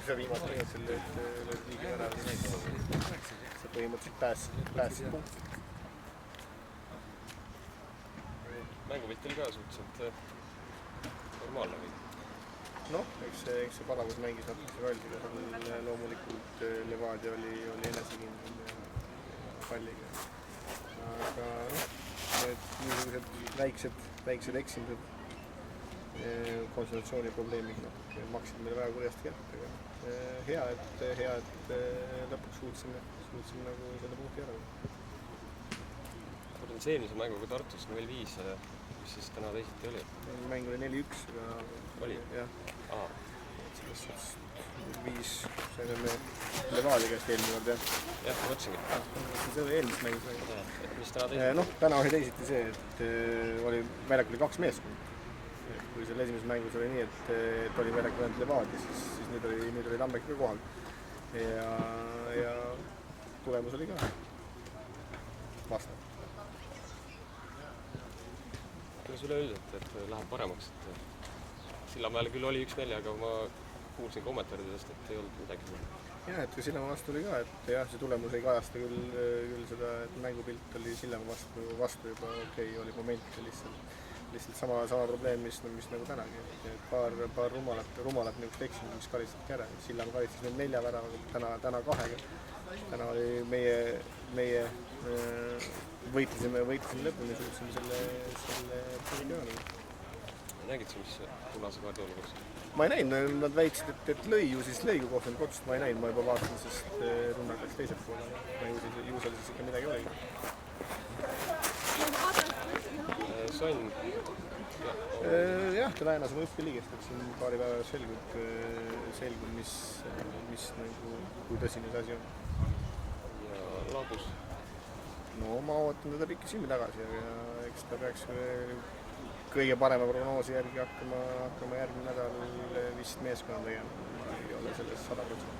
see viimase minutsil lööd liigi ära, see põhimõtteliselt pääsis punkti. Mängupilt oli ka suhteliselt normaalne või? Noh, eks see Palavus mängis natuke rolli, loomulikult Levadia oli enesekindel ja palliga. Aga need niisugused väiksed eksimused, konsultatsiooni probleemid maksid meile väga kurjast kätt, aga hea, et lõpuks suutsime nagu selle punkti ära. Võrdlen see eelmise mänguga Tartus 0-5, mis siis täna teisiti oli? Mäng oli 4-1, aga oli? Jah. Aha. Selles suhtes 5 saime me Levadia käest eelmine kord, jah? Jah, ma mõtlesingi. See oli eelmist mängus. Mis täna teisiti? Täna oli teisiti see, et väljakul oli 2 meeskonda. Kui selle esimeses mängus oli nii, et oli väljakul ainult Levadia, siis nüüd oli Tambek ka kohal. Ja tulemus oli ka vastav. Kuidas üleüldiselt, et läheb paremaks? Sillamäele küll oli 1-4, aga ma kuulsin kommentaaridest, et ei olnud midagi. Jah, et Sillamäe vastu oli ka, et jah, see tulemus ei kajasta küll seda, et mängupilt oli Sillamäe vastu juba okei, oli moment lihtsalt sama probleem, mis nagu tänagi. Paar rumalat niisugust eksimust, mis karistati ära. Sillamäe karistas meil 4 väravaga, täna 2. Täna oli meie võitlesime lõpuni, suutsime selle põhipeale. Nägid sa, mis punase kaardi olukorras? Ma ei näinud, nad väitsid, et lõi kui kohtunud kotsust, ma ei näinud, ma juba vaatasin, sest rünnak läks teiselt poole. Ju seal siis ikka midagi oligi. Sonn? Jah, ta läänas oma õppiliigest, et siin paari päeva selgub, mis kui tõsine see asi on. Ja Laabus? No ma ootan teda pikki silmi tagasi, aga eks ta peaks kõige parema prognoosi järgi hakkama järgmine nädal vist meeskonna tegema. Ei ole selles 100%.